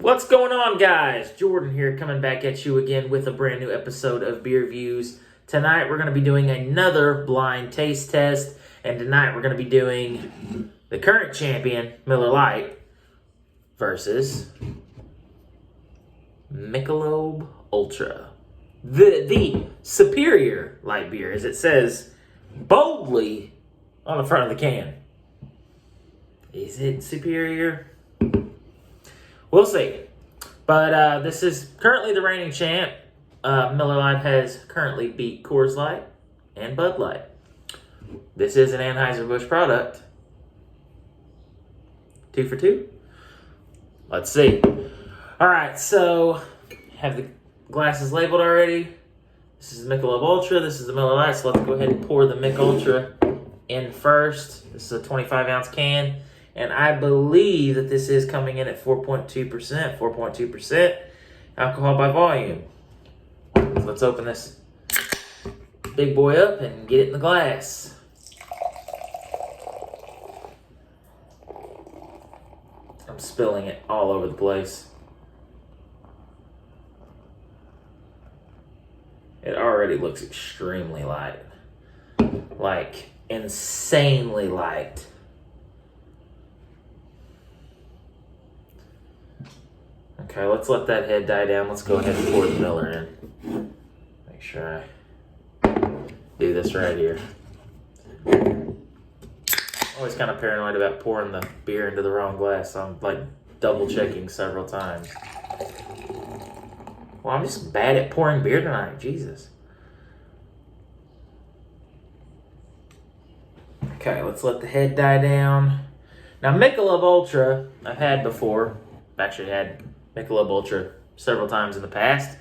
What's going on, guys? Jordan here, coming back at you again with a brand new episode of Beer Views. Tonight we're going to be doing another blind taste test, and tonight we're going to be doing the current champion, Miller Lite, versus Michelob Ultra. The superior light beer, as it says boldly on the front of the can. Is it superior? We'll see. But this is currently the reigning champ. Miller Lite has currently beat Coors Light and Bud Light. This is an Anheuser-Busch product. 2 for 2. Let's see. All right, so have the glasses labeled already. This is the Michelob Ultra. This is the Miller Lite. So let's go ahead and pour the Mich Ultra in first. This is a 25-ounce can. And I believe that this is coming in at 4.2%. 4.2% alcohol by volume. So let's open this big boy up and get it in the glass. I'm spilling it all over the place. It already looks extremely light. Like, insanely light. Okay, let's let that head die down. Let's go ahead and pour the Miller in. Make sure I do this right here. Always kind of paranoid about pouring the beer into the wrong glass, so I'm like double checking several times. Well, I'm just bad at pouring beer tonight. Jesus. Okay, let's let the head die down. Now, Michelob Ultra, I've had before. I've actually had Michelob Ultra several times in the past.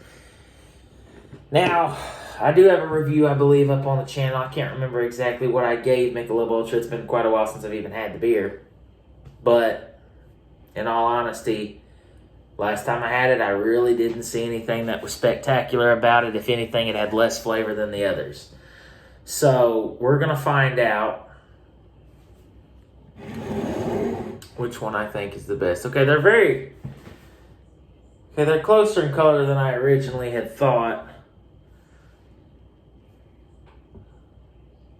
Now, I do have a review, I believe, up on the channel. I can't remember exactly what I gave Michelob Ultra. It's been quite a while since I've even had the beer. But, in all honesty, last time I had it, I really didn't see anything that was spectacular about it. If anything, it had less flavor than the others. So, we're going to find out which one I think is the best. Okay, they're closer in color than I originally had thought.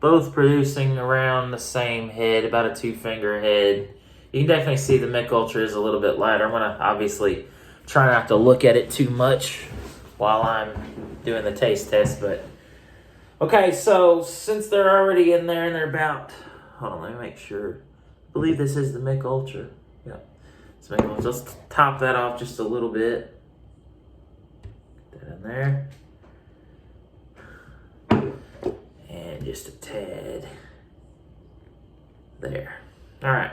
Both producing around the same head, about a 2-finger head. You can definitely see the Mich Ultra is a little bit lighter. I'm going to obviously try not to look at it too much while I'm doing the taste test. But okay, so since they're already in there and they're about... Hold on, let me make sure. I believe this is the Mich Ultra. Yep. Let's top that off just a little bit. Get that in there. And just a tad. There. All right.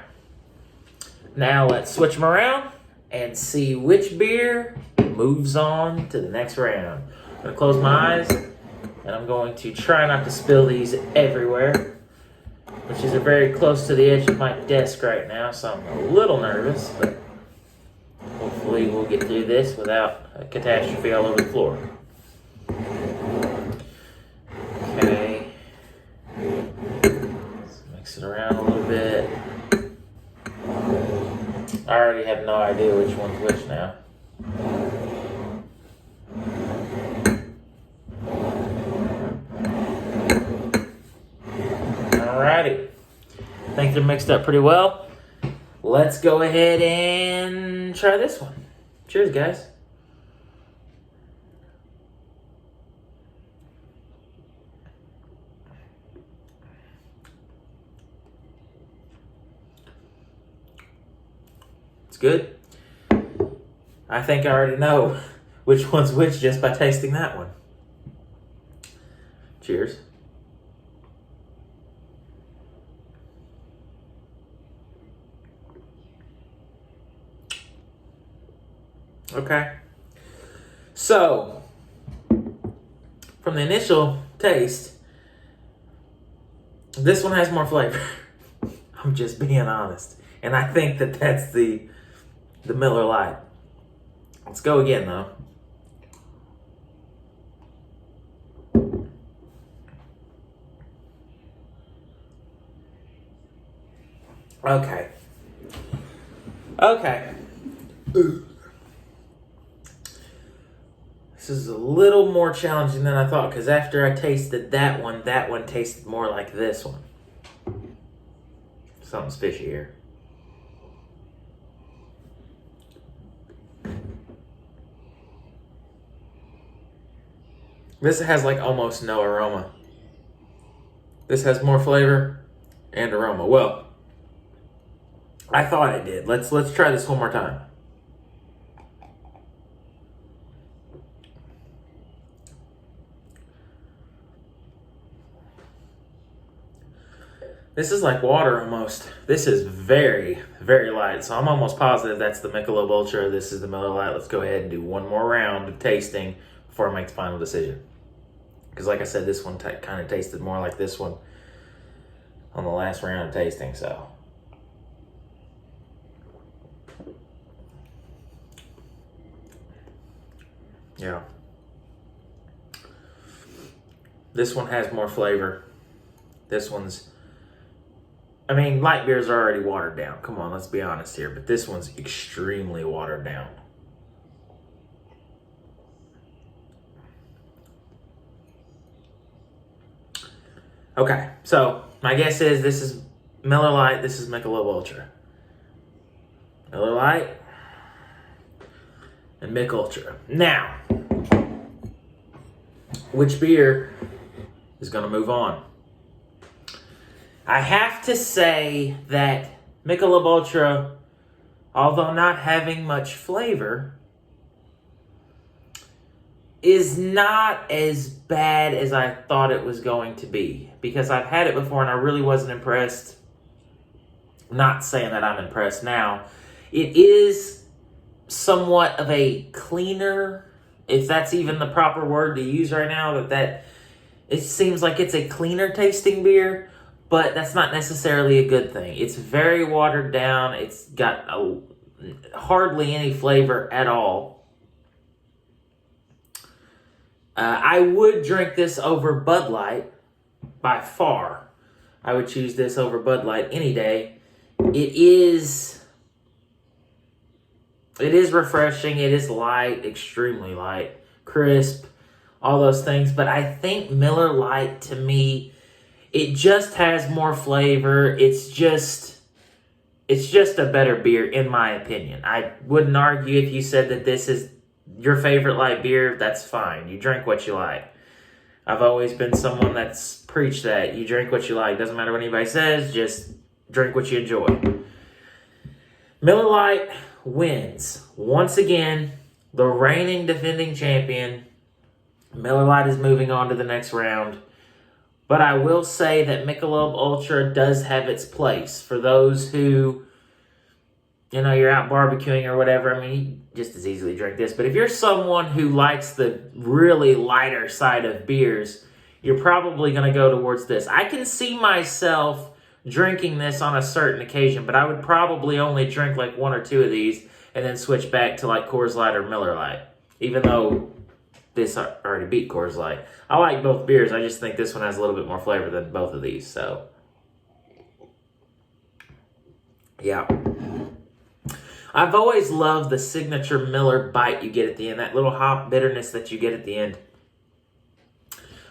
Now let's switch them around and see which beer moves on to the next round. I'm going to close my eyes and I'm going to try not to spill these everywhere, which is very close to the edge of my desk right now, so I'm a little nervous, but hopefully we'll get through this without a catastrophe all over the floor. Okay. Let's mix it around a little bit. I already have no idea which one's which now. Alrighty. I think they're mixed up pretty well. Let's go ahead and try this one. Cheers, guys. It's good. I think I already know which one's which just by tasting that one. Cheers. Okay. So, from the initial taste, this one has more flavor. I'm just being honest. And I think that that's the Miller Lite. Let's go again, though. Okay. Okay. This is a little more challenging than I thought, because after I tasted that one tasted more like this one. Something's fishy here. This has like almost no aroma. This has more flavor and aroma. Well, I thought it did. Let's try this one more time. This is like water almost. This is very, very light. So I'm almost positive that's the Michelob Ultra. This is the Miller Lite. Let's go ahead and do one more round of tasting before I make the final decision. Because like I said, this one kind of tasted more like this one on the last round of tasting, so. Yeah. This one has more flavor. This one's, I mean, light beers are already watered down. Come on, let's be honest here. But this one's extremely watered down. Okay, so my guess is this is Miller Lite, this is Michelob Ultra. Miller Lite and Mich Ultra. Now, which beer is going to move on? I have to say that Michelob Ultra, although not having much flavor, is not as bad as I thought it was going to be. Because I've had it before and I really wasn't impressed. Not saying that I'm impressed now. It is somewhat of a cleaner, if that's even the proper word to use right now, that it seems like it's a cleaner tasting beer, but that's not necessarily a good thing. It's very watered down. It's got hardly any flavor at all. I would drink this over Bud Light by far. I would choose this over Bud Light any day. It is refreshing. It is light, extremely light, crisp, all those things. But I think Miller Lite, to me, it just has more flavor. It's just a better beer, in my opinion. I wouldn't argue if you said that this is your favorite light beer. That's fine. You drink what you like. I've always been someone that's preached that. You drink what you like. Doesn't matter what anybody says. Just drink what you enjoy. Miller Lite wins. Once again, the reigning defending champion. Miller Lite is moving on to the next round. But I will say that Michelob Ultra does have its place. For those who, you're out barbecuing or whatever, I mean, you just as easily drink this. But if you're someone who likes the really lighter side of beers, you're probably going to go towards this. I can see myself drinking this on a certain occasion, but I would probably only drink like one or two of these and then switch back to like Coors Light or Miller Lite, even though this already beat Coors Light. I like both beers. I just think this one has a little bit more flavor than both of these. So, yeah. I've always loved the signature Miller bite you get at the end, that little hop bitterness that you get at the end.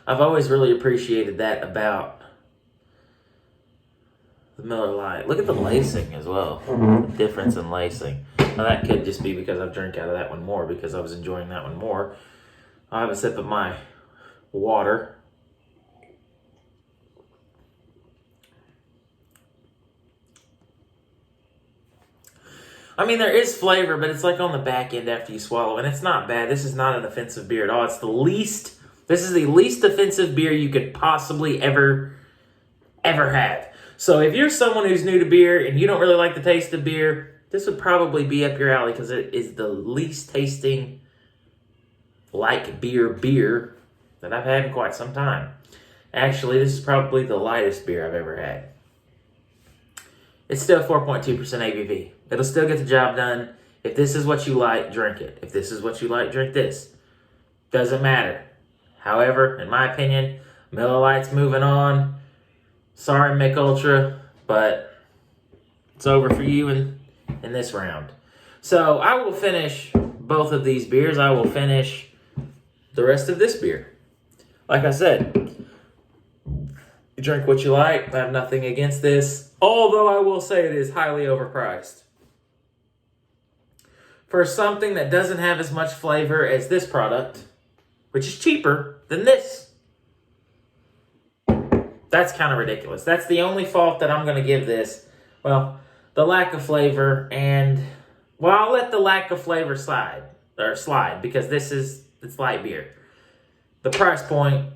I've always really appreciated that about the Miller Lite. Look at the lacing as well. The difference in lacing. Now that could just be because I've drank out of that one more, because I was enjoying that one more. I'll have a sip of my water. I mean, there is flavor, but it's like on the back end after you swallow, and it's not bad. This is not an offensive beer at all. This is the least offensive beer you could possibly ever have. So if you're someone who's new to beer and you don't really like the taste of beer, this would probably be up your alley, because it is the least tasting like beer that I've had in quite some time. Actually, this is probably the lightest beer I've ever had. It's still 4.2% ABV. It'll still get the job done. If this is what you like, drink it. If this is what you like, drink this. Doesn't matter. However, in my opinion, Miller Lite's moving on. Sorry, Mich Ultra, but it's over for you in this round. So I will finish both of these beers. I will finish the rest of this beer. Like I said, you drink what you like. I have nothing against this. Although I will say it is highly overpriced. For something that doesn't have as much flavor as this product, which is cheaper than this. That's kind of ridiculous. That's the only fault that I'm going to give this. Well, the lack of flavor and... Well, I'll let the lack of flavor slide because it's light beer. The price point,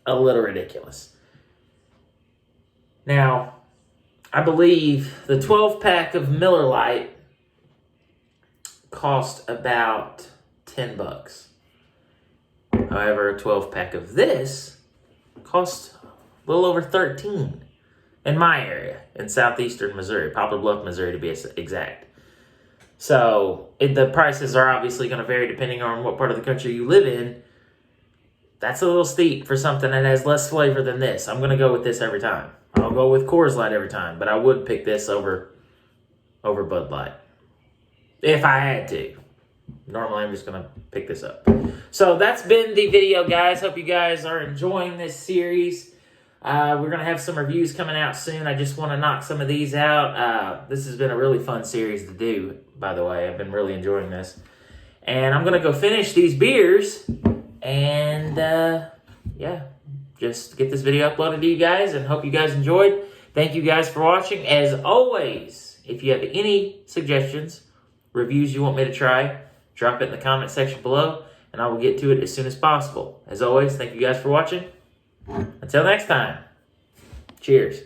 a little ridiculous. Now, I believe the 12-pack of Miller Lite cost about $10. However, a 12-pack of this cost a little over $13 in my area, in southeastern Missouri, Poplar Bluff, Missouri to be exact. So, the prices are obviously going to vary depending on what part of the country you live in. That's a little steep for something that has less flavor than this. I'm going to go with this every time. I'll go with Coors Light every time, but I would pick this over Bud Light. If I had to. Normally, I'm just going to pick this up. So, that's been the video, guys. Hope you guys are enjoying this series. We're going to have some reviews coming out soon. I just want to knock some of these out. This has been a really fun series to do, by the way. I've been really enjoying this. And I'm going to go finish these beers. And, yeah, just get this video uploaded to you guys. And hope you guys enjoyed. Thank you guys for watching. As always, if you have any suggestions, reviews you want me to try, drop it in the comment section below. And I will get to it as soon as possible. As always, thank you guys for watching. Until next time, cheers.